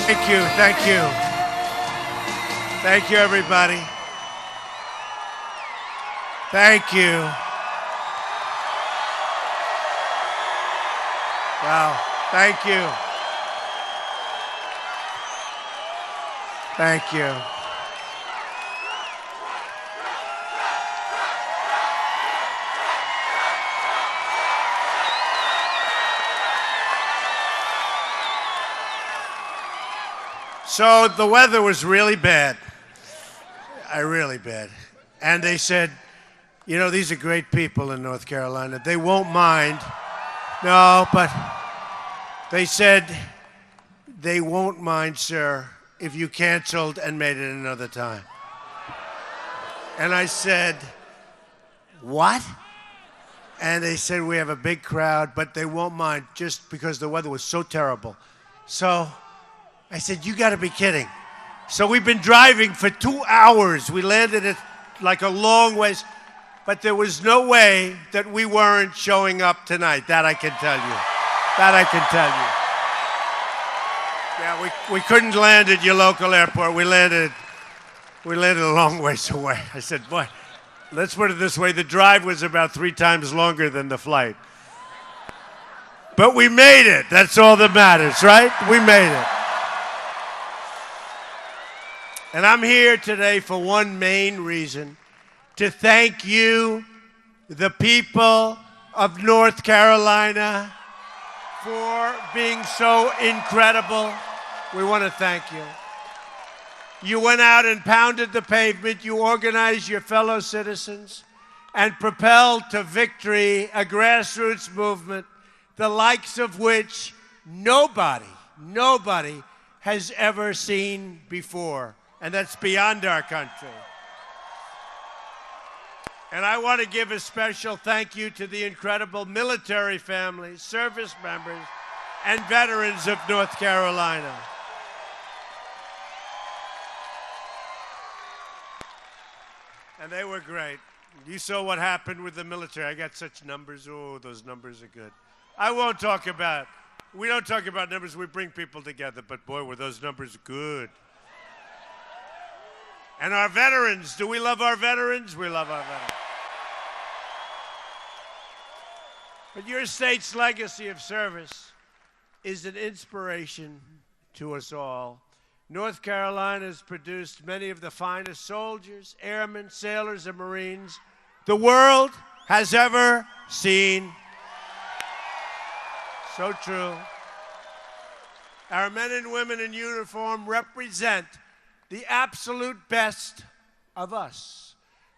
Thank you, thank you. Thank you, everybody. Thank you. Wow, thank you. Thank you. So the weather was really bad. Really bad. And they said, you know, these are great people in North Carolina. They won't mind. No, but they said they won't mind, sir, if you canceled and made it another time. And I said, what? And they said, we have a big crowd, but they won't mind just because the weather was so terrible. So I said, you got to be kidding. So we've been driving for 2 hours. We landed at like a long ways, but there was no way that we weren't showing up tonight. That I can tell you. That I can tell you. Yeah, we couldn't land at your local airport. We landed a long ways away. I said, boy, let's put it this way. The drive was about 3 times longer than the flight. But we made it. That's all that matters, right? We made it. And I'm here today for one main reason, to thank you, the people of North Carolina, for being so incredible. We want to thank you. You went out and pounded the pavement. You organized your fellow citizens and propelled to victory a grassroots movement, the likes of which nobody has ever seen before. And that's beyond our country. And I want to give a special thank you to the incredible military families, service members, and veterans of North Carolina. And they were great. You saw what happened with the military. I got such numbers. Oh, those numbers are good. I won't talk about, we don't talk about numbers. We bring people together. But boy, were those numbers good. And our veterans, do we love our veterans? We love our veterans. But your state's legacy of service is an inspiration to us all. North Carolina has produced many of the finest soldiers, airmen, sailors, and Marines the world has ever seen. So true. Our men and women in uniform represent the absolute best of us.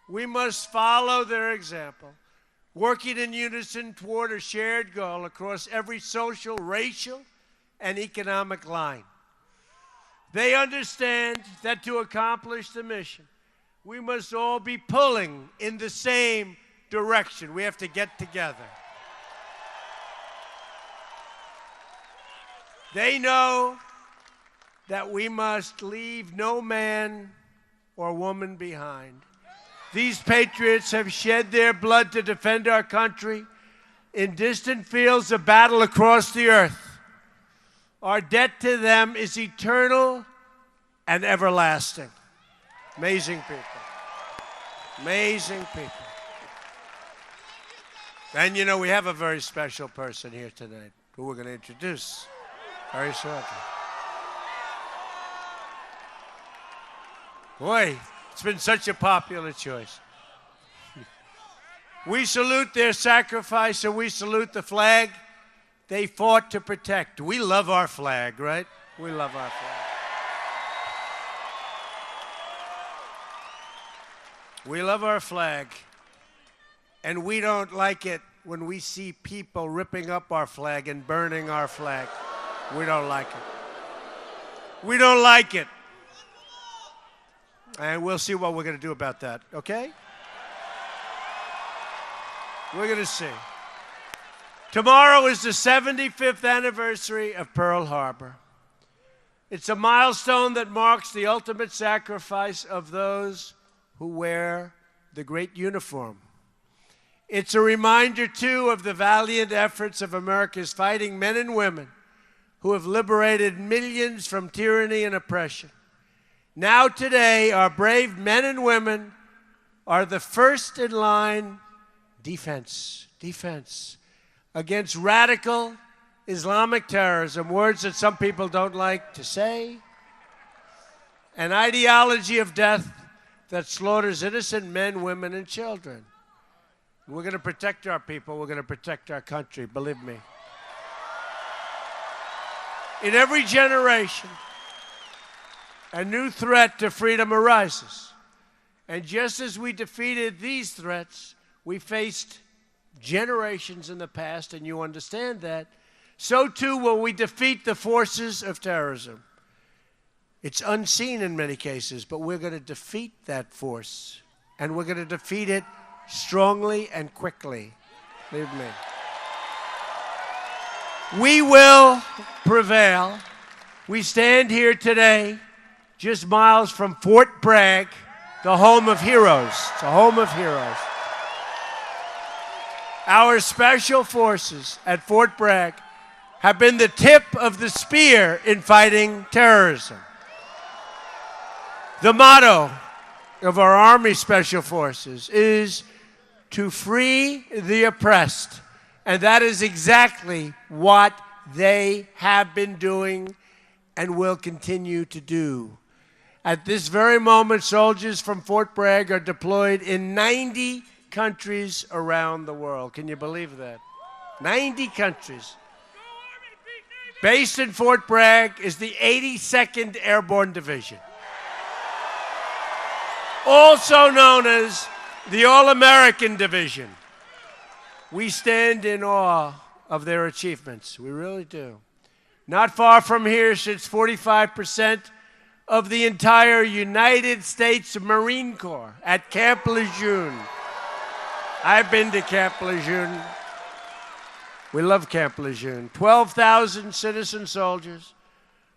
We must follow their example, working in unison toward a shared goal across every social, racial, and economic line. They understand that to accomplish the mission, we must all be pulling in the same direction. We have to get together. They know that we must leave no man or woman behind. These patriots have shed their blood to defend our country in distant fields of battle across the earth. Our debt to them is eternal and everlasting. Amazing people. Amazing people. And you know, we have a very special person here tonight who we're going to introduce very shortly. Boy, it's been such a popular choice. We salute their sacrifice and we salute the flag they fought to protect. We love our flag, right? We love our flag. We love our flag, and we don't like it when we see people ripping up our flag and burning our flag. We don't like it. We don't like it. And we'll see what we're going to do about that, okay? We're going to see. Tomorrow is the 75th anniversary of Pearl Harbor. It's a milestone that marks the ultimate sacrifice of those who wear the great uniform. It's a reminder, too, of the valiant efforts of America's fighting men and women who have liberated millions from tyranny and oppression. Now today, our brave men and women are the first in line defense against radical Islamic terrorism, words that some people don't like to say, an ideology of death that slaughters innocent men, women, and children. We're going to protect our people. We're going to protect our country, believe me. In every generation, a new threat to freedom arises. And just as we defeated these threats, we faced generations in the past, and you understand that, so too will we defeat the forces of terrorism. It's unseen in many cases, but we're going to defeat that force, and we're going to defeat it strongly and quickly. Believe me. We will prevail. We stand here today just miles from Fort Bragg, the home of heroes. It's a home of heroes. Our special forces at Fort Bragg have been the tip of the spear in fighting terrorism. The motto of our Army Special Forces is to free the oppressed. And that is exactly what they have been doing and will continue to do. At this very moment, soldiers from Fort Bragg are deployed in 90 countries around the world. Can you believe that? 90 countries. Based in Fort Bragg is the 82nd Airborne Division, also known as the All-American Division. We stand in awe of their achievements. We really do. Not far from here sits 45% of the entire United States Marine Corps at Camp Lejeune. I've been to Camp Lejeune. We love Camp Lejeune. 12,000 citizen soldiers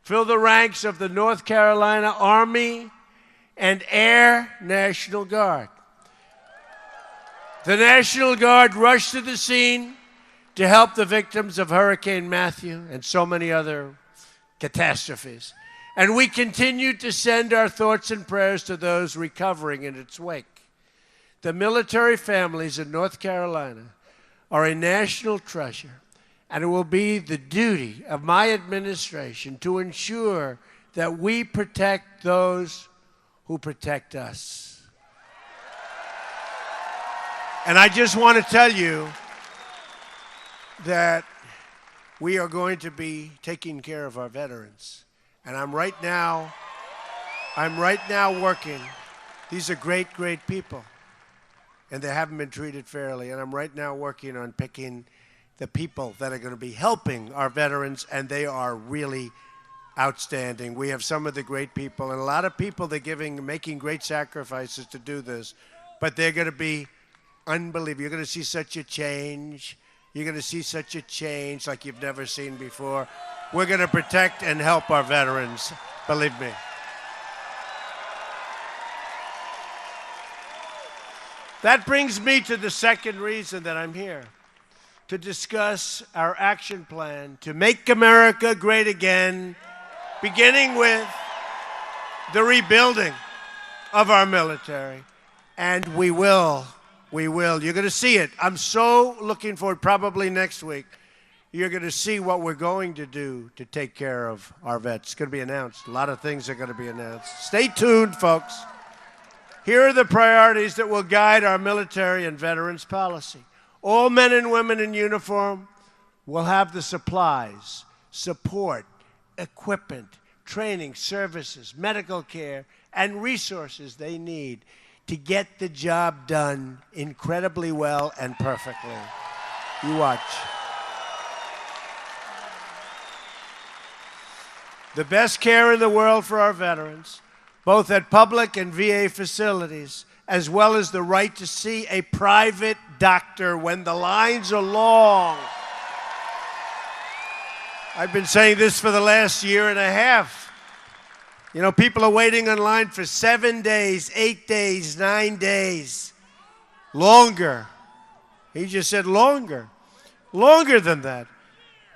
fill the ranks of the North Carolina Army and Air National Guard. The National Guard rushed to the scene to help the victims of Hurricane Matthew and so many other catastrophes. And we continue to send our thoughts and prayers to those recovering in its wake. The military families in North Carolina are a national treasure, and it will be the duty of my administration to ensure that we protect those who protect us. And I just want to tell you that we are going to be taking care of our veterans. And I'm right now working. These are great, great people. And they haven't been treated fairly. And I'm right now working on picking the people that are going to be helping our veterans, and they are really outstanding. We have some of the great people, and a lot of people making great sacrifices to do this, but they're going to be unbelievable. You're going to see such a change. You're going to see such a change like you've never seen before. We're going to protect and help our veterans, believe me. That brings me to the second reason that I'm here, to discuss our action plan to make America great again, beginning with the rebuilding of our military. And we will. You're going to see it. I'm so looking forward, probably next week, you're going to see what we're going to do to take care of our vets. It's going to be announced. A lot of things are going to be announced. Stay tuned, folks. Here are the priorities that will guide our military and veterans policy. All men and women in uniform will have the supplies, support, equipment, training, services, medical care, and resources they need to get the job done incredibly well and perfectly. You watch. The best care in the world for our veterans, both at public and VA facilities, as well as the right to see a private doctor when the lines are long. I've been saying this for the last year and a half. You know, people are waiting in line for 7 days, 8 days, 9 days. Longer. He just said longer. Longer than that.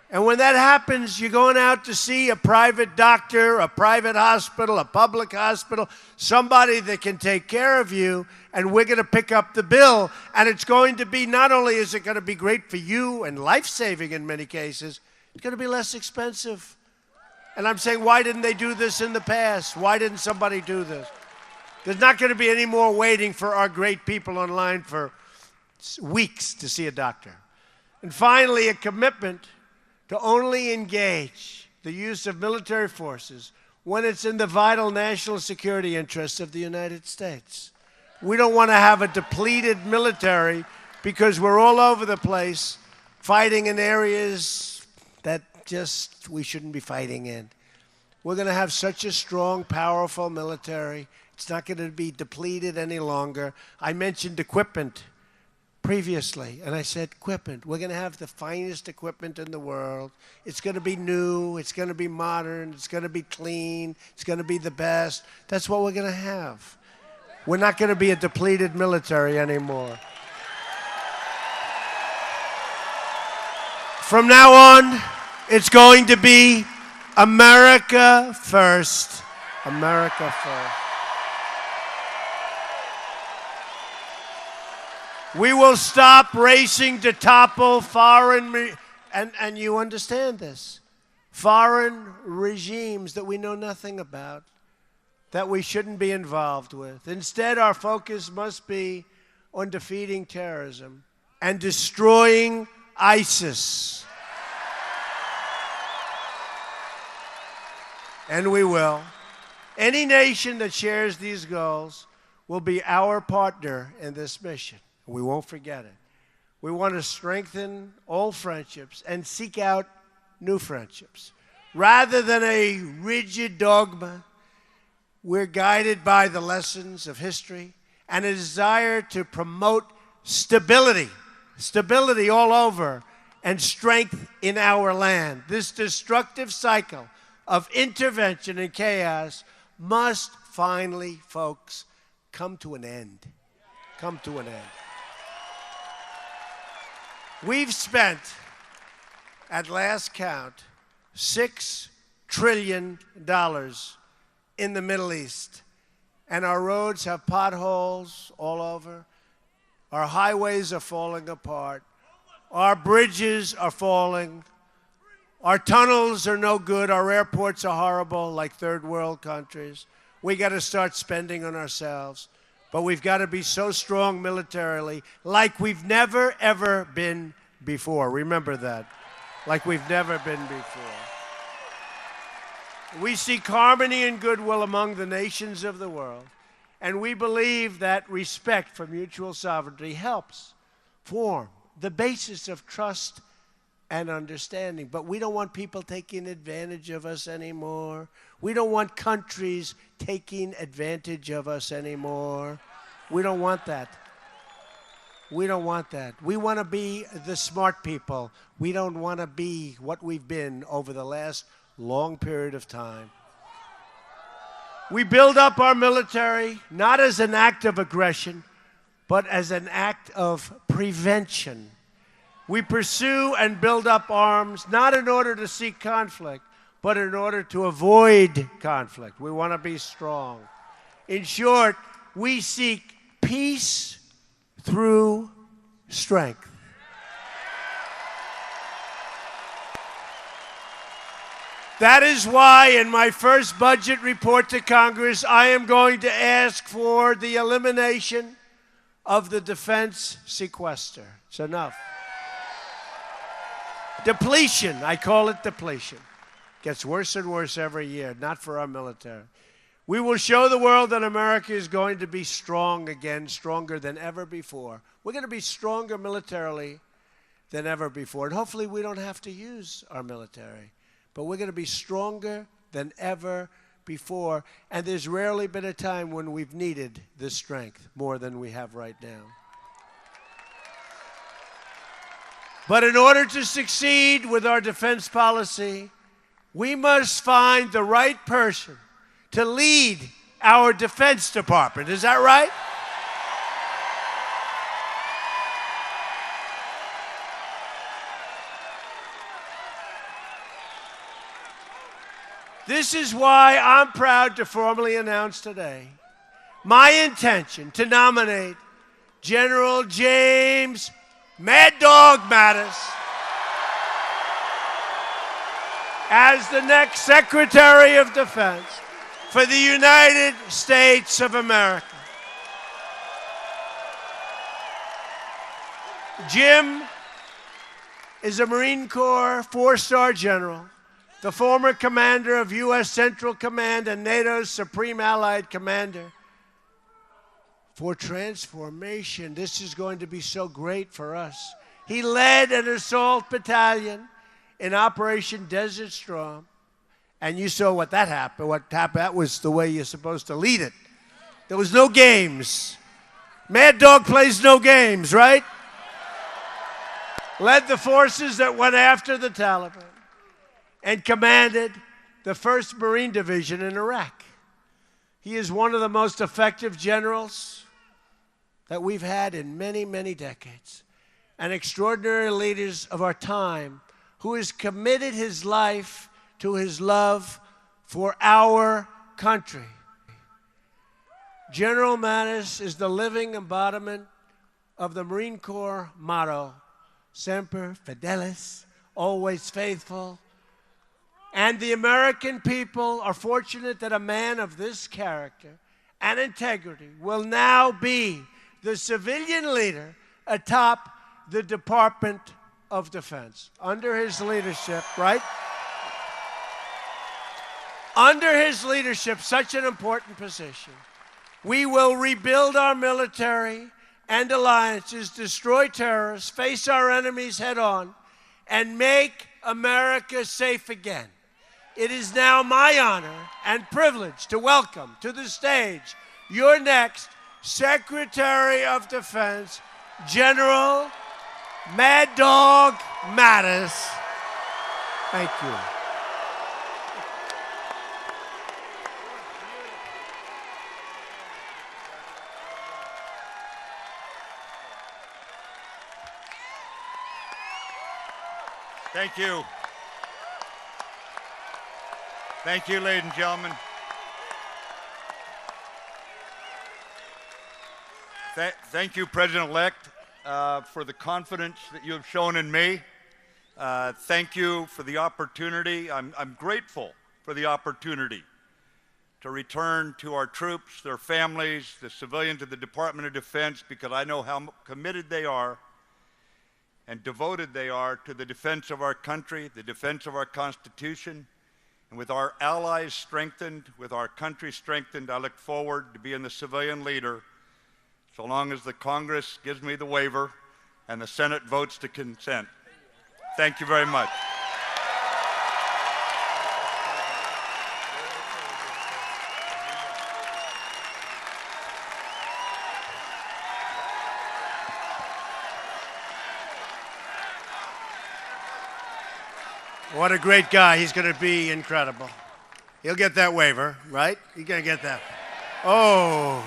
And when that happens, you're going out to see a private doctor, a private hospital, a public hospital, somebody that can take care of you, and we're going to pick up the bill. And it's going to be, not only is it going to be great for you and life-saving in many cases, it's going to be less expensive. And I'm saying, why didn't they do this in the past? Why didn't somebody do this? There's not going to be any more waiting for our great people online for weeks to see a doctor. And finally, a commitment to only engage the use of military forces when it's in the vital national security interests of the United States. We don't want to have a depleted military because we're all over the place fighting in areas that just we shouldn't be fighting in. We're going to have such a strong, powerful military. It's not going to be depleted any longer. I mentioned equipment previously, and I said equipment. We're going to have the finest equipment in the world. It's going to be new. It's going to be modern. It's going to be clean. It's going to be the best. That's what we're going to have. We're not going to be a depleted military anymore. From now on, it's going to be America first. America first. We will stop racing to topple foreign, and you understand this, foreign regimes that we know nothing about, that we shouldn't be involved with. Instead, our focus must be on defeating terrorism and destroying ISIS. And we will. Any nation that shares these goals will be our partner in this mission. We won't forget it. We want to strengthen old friendships and seek out new friendships. Rather than a rigid dogma, we're guided by the lessons of history and a desire to promote stability all over, and strength in our land. This destructive cycle of intervention and chaos must finally, folks, come to an end. Come to an end. We've spent, at last count, $6 trillion in the Middle East. And our roads have potholes all over. Our highways are falling apart. Our bridges are falling. Our tunnels are no good. Our airports are horrible, like third world countries. We got to start spending on ourselves. But we've got to be so strong militarily, like we've never, ever been before. Remember that. Like we've never been before. We seek harmony and goodwill among the nations of the world. And we believe that respect for mutual sovereignty helps form the basis of trust and understanding. But we don't want people taking advantage of us anymore. We don't want countries taking advantage of us anymore. We don't want that. We don't want that. We want to be the smart people. We don't want to be what we've been over the last long period of time. We build up our military not as an act of aggression, but as an act of prevention. We pursue and build up arms not in order to seek conflict, but in order to avoid conflict. We want to be strong. In short, we seek peace through strength. That is why in my first budget report to Congress, I am going to ask for the elimination of the defense sequester. It's enough. Depletion, I call it depletion. Gets worse and worse every year, not for our military. We will show the world that America is going to be strong again, stronger than ever before. We're going to be stronger militarily than ever before. And hopefully we don't have to use our military. But we're going to be stronger than ever before. And there's rarely been a time when we've needed this strength more than we have right now. But in order to succeed with our defense policy, we must find the right person to lead our Defense Department. Is that right? This is why I'm proud to formally announce today my intention to nominate General James Mad Dog Mattis as the next Secretary of Defense for the United States of America. Jim is a Marine Corps four-star general, the former commander of U.S. Central Command and NATO's Supreme Allied Commander. For transformation, this is going to be so great for us. He led an assault battalion in Operation Desert Storm, and you saw what that happened. That was the way you're supposed to lead it. There was no games. Mad Dog plays no games, right? Led the forces that went after the Taliban and commanded the 1st Marine Division in Iraq. He is one of the most effective generals that we've had in many, many decades. An extraordinary leader of our time who has committed his life to his love for our country. General Mattis is the living embodiment of the Marine Corps motto, Semper Fidelis, always faithful. And the American people are fortunate that a man of this character and integrity will now be the civilian leader atop the Department of Defense. Under his leadership, right? Under his leadership, such an important position, we will rebuild our military and alliances, destroy terrorists, face our enemies head on, and make America safe again. It is now my honor and privilege to welcome to the stage your next Secretary of Defense, General Mad Dog Mattis. Thank you. Thank you. Thank you, ladies and gentlemen. Thank you, President-elect, for the confidence that you have shown in me. Thank you for the opportunity. I'm grateful for the opportunity to return to our troops, their families, the civilians of the Department of Defense, because I know how committed they are and devoted they are to the defense of our country, the defense of our Constitution. And with our allies strengthened, with our country strengthened, I look forward to being the civilian leader so long as the Congress gives me the waiver and the Senate votes to consent. Thank you very much. What a great guy. He's going to be incredible. He'll get that waiver, right? He's going to get that. Oh,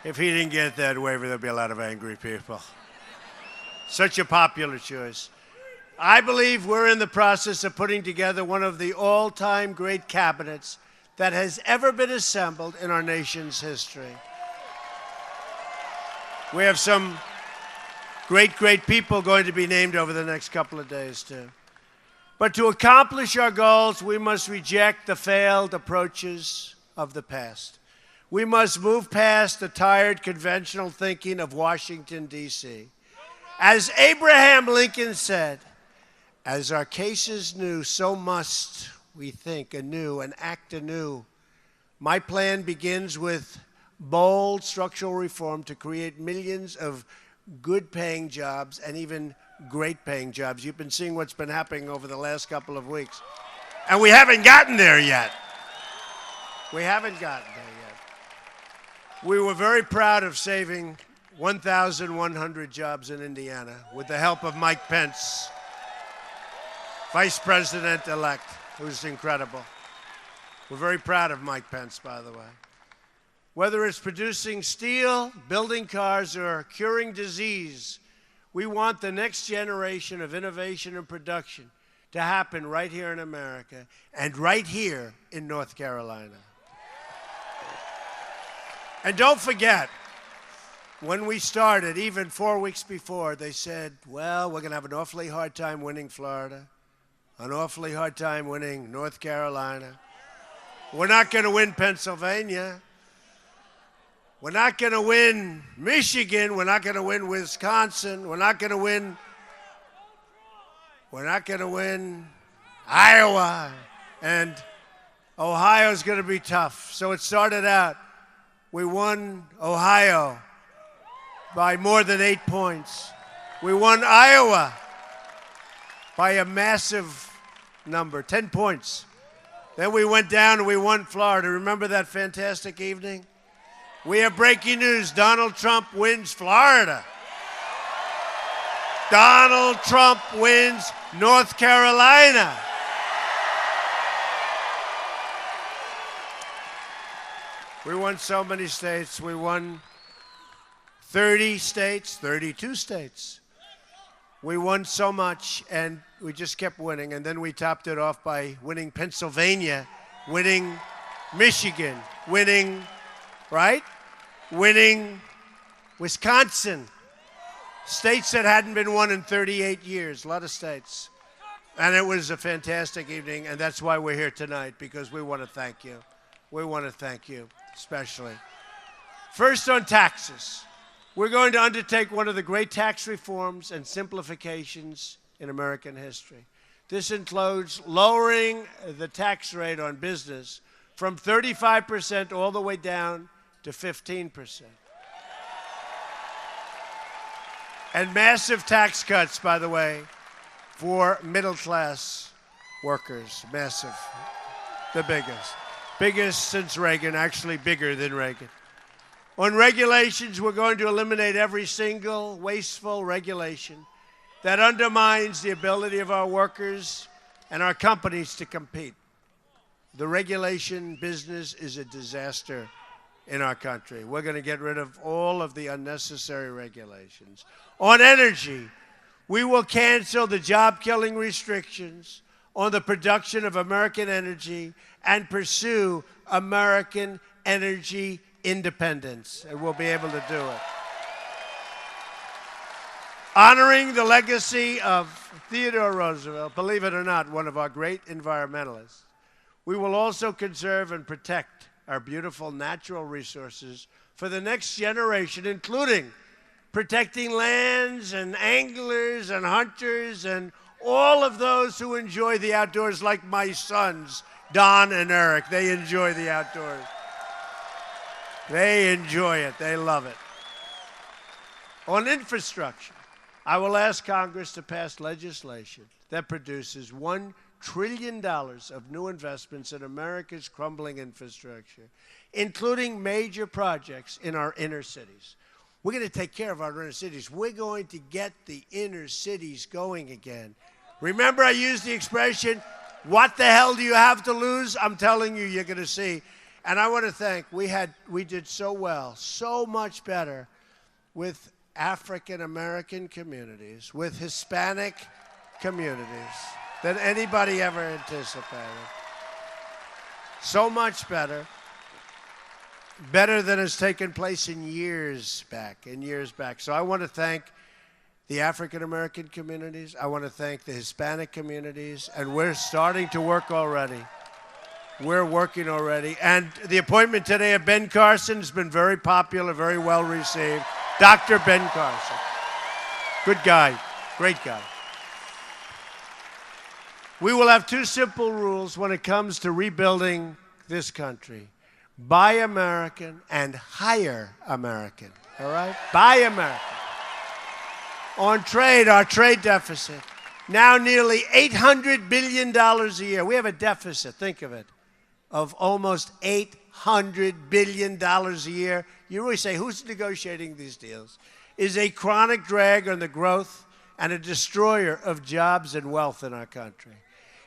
if he didn't get that waiver, there'll be a lot of angry people. Such a popular choice. I believe we're in the process of putting together one of the all-time great cabinets that has ever been assembled in our nation's history. We have some great, great people going to be named over the next couple of days, too. But to accomplish our goals, we must reject the failed approaches of the past. We must move past the tired conventional thinking of Washington, D.C. As Abraham Lincoln said, as our cases new, so must we think anew and act anew. My plan begins with bold structural reform to create millions of good-paying jobs and even great-paying jobs. You've been seeing what's been happening over the last couple of weeks. And we haven't gotten there yet. We haven't gotten there yet. We were very proud of saving 1,100 jobs in Indiana with the help of Mike Pence, Vice President-elect, who's incredible. We're very proud of Mike Pence, by the way. Whether it's producing steel, building cars, or curing disease, we want the next generation of innovation and production to happen right here in America and right here in North Carolina. And don't forget, when we started, even 4 weeks before, they said, well, we're going to have an awfully hard time winning Florida, an awfully hard time winning North Carolina. We're not going to win Pennsylvania. We're not going to win Michigan. We're not going to win Wisconsin. We're not going to win Iowa. And Ohio's going to be tough. So it started out, we won Ohio by more than 8 points. We won Iowa by a massive number, 10 points. Then we went down and we won Florida. Remember that fantastic evening? We have breaking news. Donald Trump wins Florida. Donald Trump wins North Carolina. We won so many states. We won 30 states, 32 states. We won so much, and we just kept winning. And then we topped it off by winning Pennsylvania, winning Michigan, winning, right? Winning Wisconsin. States that hadn't been won in 38 years, a lot of states. And it was a fantastic evening, and that's why we're here tonight, because we want to thank you. We want to thank you, especially. First, on taxes. We're going to undertake one of the great tax reforms and simplifications in American history. This includes lowering the tax rate on business from 35% all the way down to 15%. And massive tax cuts, by the way, for middle-class workers. Massive. The biggest. Biggest since Reagan, actually bigger than Reagan. On regulations, we're going to eliminate every single wasteful regulation that undermines the ability of our workers and our companies to compete. The regulation business is a disaster in our country. We're going to get rid of all of the unnecessary regulations. On energy, we will cancel the job-killing restrictions on the production of American energy and pursue American energy independence, and we'll be able to do it. Honoring the legacy of Theodore Roosevelt, believe it or not, one of our great environmentalists, we will also conserve and protect our beautiful natural resources for the next generation, including protecting lands and anglers and hunters and all of those who enjoy the outdoors, like my sons, Don and Eric. They enjoy the outdoors. They enjoy it. They love it. On infrastructure, I will ask Congress to pass legislation that produces $1 trillion of new investments in America's crumbling infrastructure, including major projects in our inner cities. We're going to take care of our inner cities. We're going to get the inner cities going again. Remember I used the expression, what the hell do you have to lose? I'm telling you, you're going to see. And I want to thank, we did so well, so much better with African-American communities, with Hispanic communities than anybody ever anticipated. So much better. Better than has taken place in years back. So I want to thank the African-American communities. I want to thank the Hispanic communities. And we're starting to work already. We're working already. And the appointment today of Ben Carson has been very popular, very well received. Dr. Ben Carson. Good guy. Great guy. We will have two simple rules when it comes to rebuilding this country. Buy American and hire American. All right? Buy American. On trade, our trade deficit, now nearly $800 billion a year. We have a deficit, think of it, of almost $800 billion a year. You really say, who's negotiating these deals? Is a chronic drag on the growth and a destroyer of jobs and wealth in our country.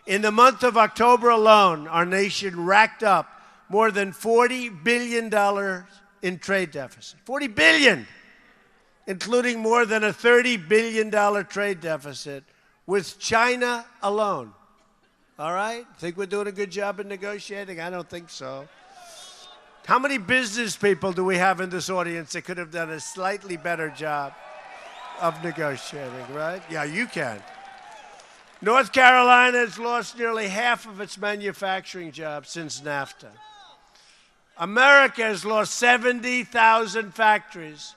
In the month of October alone, our nation racked up more than $40 billion in trade deficit. $40 billion, including more than a $30 billion trade deficit with China alone. All right? Think we're doing a good job in negotiating? I don't think so. How many business people do we have in this audience that could have done a slightly better job of negotiating, right? Yeah, you can. North Carolina has lost nearly half of its manufacturing jobs since NAFTA. America has lost 70,000 factories.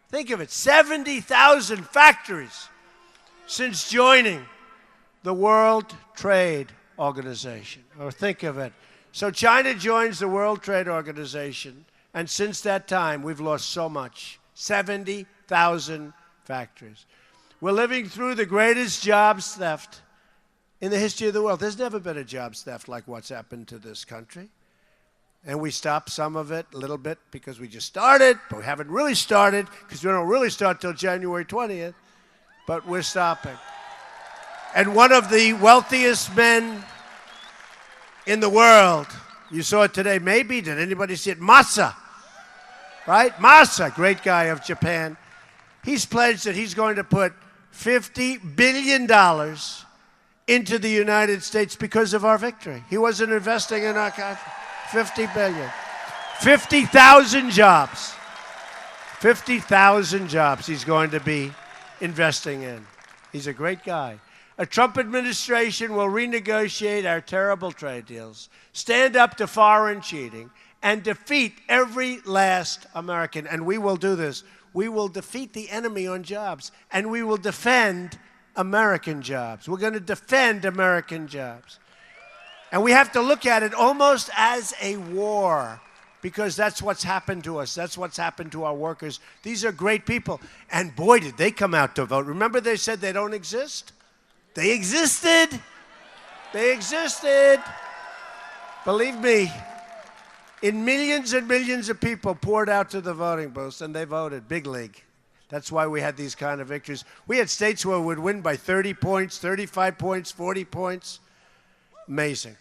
Think of it, 70,000 factories since joining the World Trade Organization. Or think of it. So China joins the World Trade Organization, and since that time, we've lost so much. 70,000 factories. We're living through the greatest jobs theft in the history of the world. There's never been a jobs theft like what's happened to this country. And we stopped some of it a little bit because we just started, but we haven't really started because we don't really start till January 20th, but we're stopping. And one of the wealthiest men in the world, you saw it today, maybe, did anybody see it? Masa, right? Masa, great guy of Japan. He's pledged that he's going to put $50 billion into the United States because of our victory. He wasn't investing in our country. 50 billion. 50,000 jobs. 50,000 jobs he's going to be investing in. He's a great guy. A Trump administration will renegotiate our terrible trade deals, stand up to foreign cheating, and defeat every last American. And we will do this. We will defeat the enemy on jobs, and we will defend American jobs. We're going to defend American jobs. And we have to look at it almost as a war, because that's what's happened to us. That's what's happened to our workers. These are great people. And boy, did they come out to vote. Remember they said they don't exist? They existed. They existed. Believe me, in millions and millions of people poured out to the voting booths, and they voted. Big league. That's why we had these kind of victories. We had states where we would win by 30 points, 35 points, 40 points. Amazing.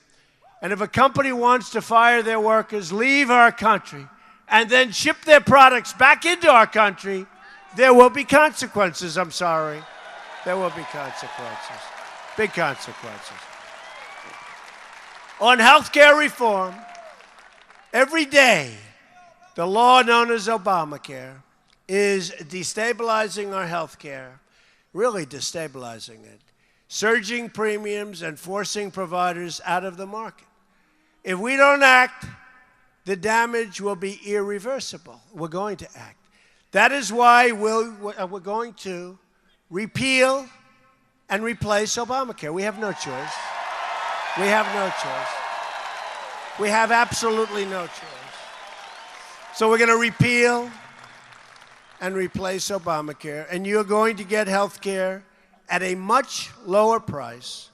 And if a company wants to fire their workers, leave our country, and then ship their products back into our country, there will be consequences. I'm sorry. There will be consequences. Big consequences. On health care reform, every day, the law known as Obamacare is destabilizing our health care, really destabilizing it, surging premiums and forcing providers out of the market. If we don't act, the damage will be irreversible. We're going to act. That is why we're going to repeal and replace Obamacare. We have no choice. We have no choice. We have absolutely no choice. So we're going to repeal and replace Obamacare, and you're going to get health care at a much lower price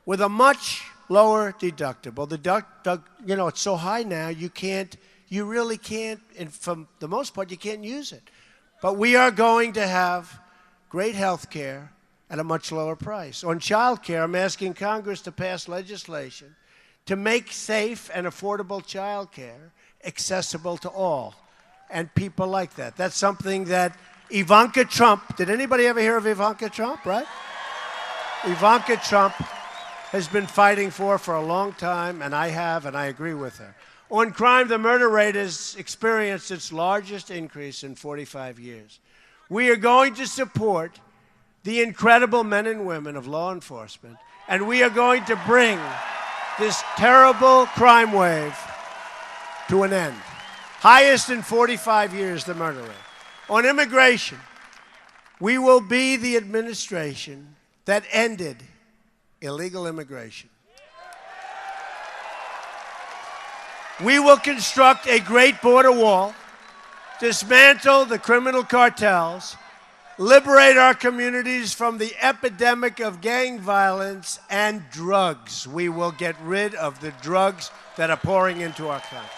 with a much lower deductible. It's so high now, you really can't, and for the most part, you can't use it. But we are going to have great health care at a much lower price. On child care, I'm asking Congress to pass legislation to make safe and affordable child care accessible to all, and people like that. That's something that Ivanka Trump, did anybody ever hear of Ivanka Trump, right? Ivanka Trump has been fighting for a long time, and I have, and I agree with her. On crime, the murder rate has experienced its largest increase in 45 years. We are going to support the incredible men and women of law enforcement, and we are going to bring this terrible crime wave to an end. Highest in 45 years, the murder rate. On immigration, we will be the administration that ended illegal immigration. We will construct a great border wall, dismantle the criminal cartels, liberate our communities from the epidemic of gang violence and drugs. We will get rid of the drugs that are pouring into our country.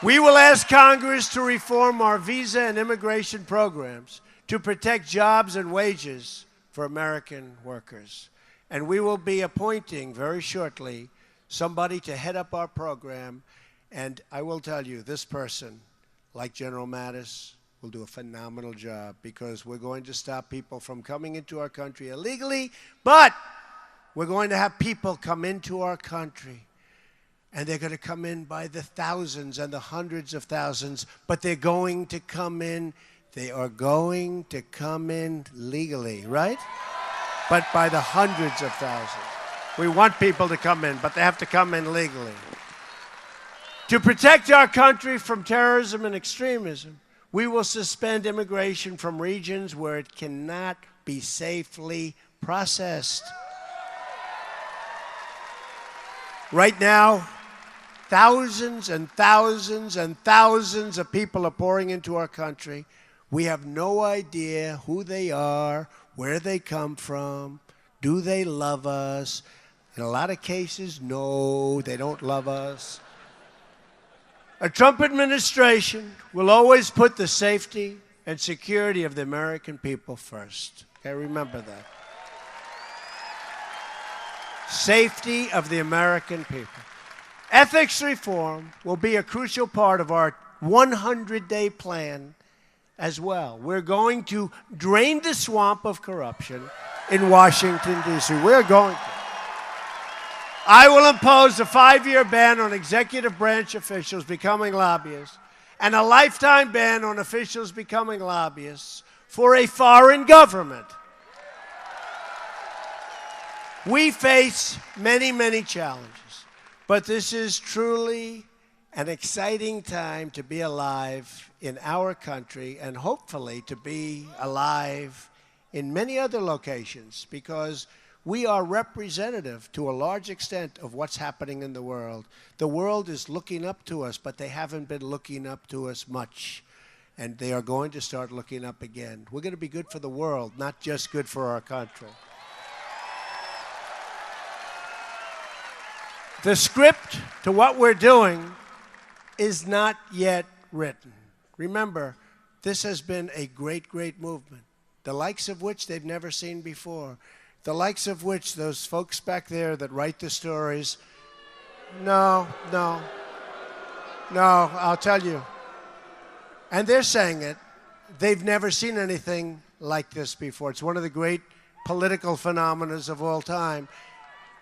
We will ask Congress to reform our visa and immigration programs to protect jobs and wages for American workers. And we will be appointing very shortly somebody to head up our program. And I will tell you, this person, like General Mattis, will do a phenomenal job because we're going to stop people from coming into our country illegally, but we're going to have people come into our country, and they're going to come in by the thousands and the hundreds of thousands, but they're going to come in, they are going to come in legally, right? But by the hundreds of thousands. We want people to come in, but they have to come in legally. To protect our country from terrorism and extremism, we will suspend immigration from regions where it cannot be safely processed. Right now, thousands and thousands and thousands of people are pouring into our country. We have no idea who they are, where they come from, do they love us? In a lot of cases, no, they don't love us. A Trump administration will always put the safety and security of the American people first. Okay, remember that. Safety of the American people. Ethics reform will be a crucial part of our 100-day plan as well. We're going to drain the swamp of corruption in Washington, D.C. We're going to. I will impose a 5-year ban on executive branch officials becoming lobbyists and a lifetime ban on officials becoming lobbyists for a foreign government. We face many, many challenges, but this is truly an exciting time to be alive in our country and hopefully to be alive in many other locations because we are representative to a large extent of what's happening in the world. The world is looking up to us, but they haven't been looking up to us much. And they are going to start looking up again. We're going to be good for the world, not just good for our country. The script to what we're doing is not yet written. Remember, this has been a great, great movement, the likes of which they've never seen before. The likes of which those folks back there that write the stories, no, I'll tell you. And they're saying it. They've never seen anything like this before. It's one of the great political phenomena of all time.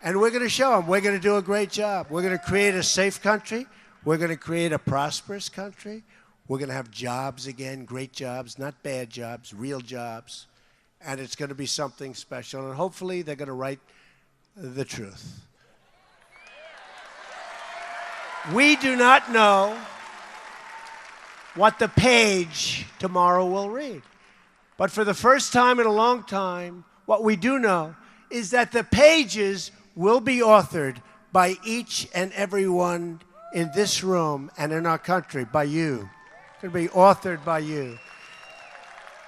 And we're going to show them. We're going to do a great job. We're going to create a safe country. We're going to create a prosperous country. We're going to have jobs again, great jobs, not bad jobs, real jobs. And it's going to be something special. And hopefully they're going to write the truth. We do not know what the page tomorrow will read. But for the first time in a long time, what we do know is that the pages will be authored by each and every one in this room and in our country, by you. It's going to be authored by you.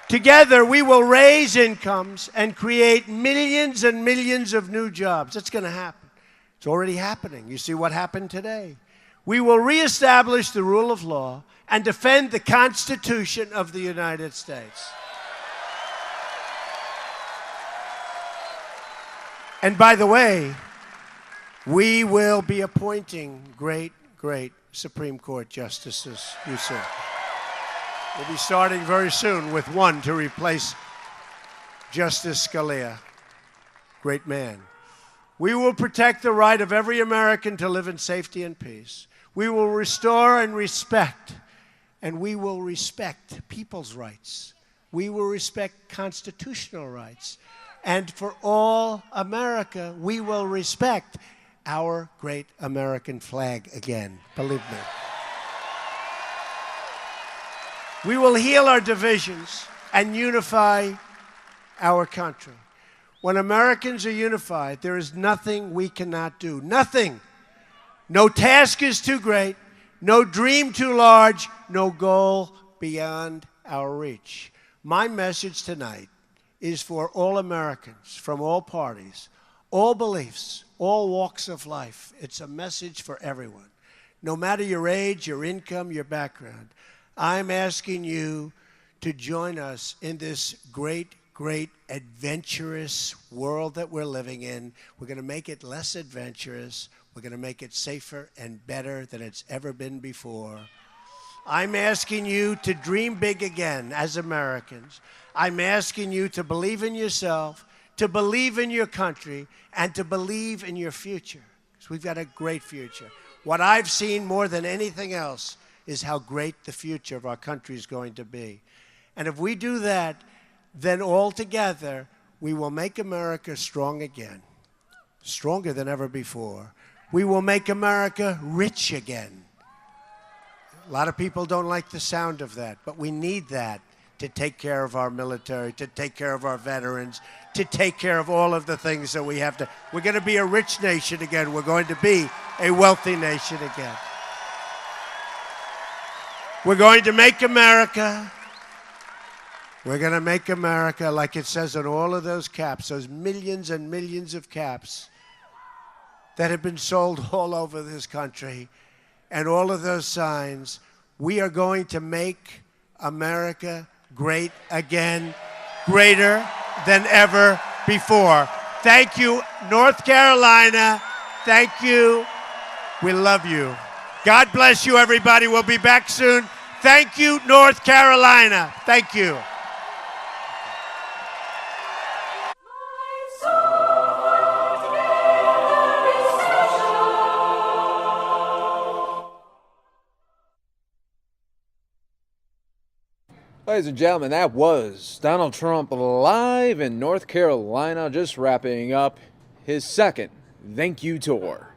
Together, we will raise incomes and create millions and millions of new jobs. That's going to happen. It's already happening. You see what happened today. We will reestablish the rule of law and defend the Constitution of the United States. And by the way, we will be appointing great, great Supreme Court justices, you see. We'll be starting very soon with one to replace Justice Scalia. Great man. We will protect the right of every American to live in safety and peace. We will restore and we will respect people's rights. We will respect constitutional rights. And for all America, we will respect our great American flag again, believe me. We will heal our divisions and unify our country. When Americans are unified, there is nothing we cannot do. Nothing. No task is too great, no dream too large, no goal beyond our reach. My message tonight is for all Americans, from all parties, all beliefs, all walks of life. It's a message for everyone. No matter your age, your income, your background, I'm asking you to join us in this great, great adventurous world that we're living in. We're going to make it less adventurous. We're going to make it safer and better than it's ever been before. I'm asking you to dream big again as Americans. I'm asking you to believe in yourself, to believe in your country, and to believe in your future. Because we've got a great future. What I've seen more than anything else is how great the future of our country is going to be. And if we do that, then all together, we will make America strong again, stronger than ever before. We will make America rich again. A lot of people don't like the sound of that, but we need that to take care of our military, to take care of our veterans, to take care of all of the things that we have to. We're going to be a rich nation again. We're going to be a wealthy nation again. We're going to make America. We're going to make America, like it says on all of those caps, those millions and millions of caps that have been sold all over this country, and all of those signs. We are going to make America great again, greater than ever before. Thank you, North Carolina. Thank you. We love you. God bless you, everybody. We'll be back soon. Thank you, North Carolina. Thank you. Ladies and gentlemen, that was Donald Trump live in North Carolina, just wrapping up his second thank you tour.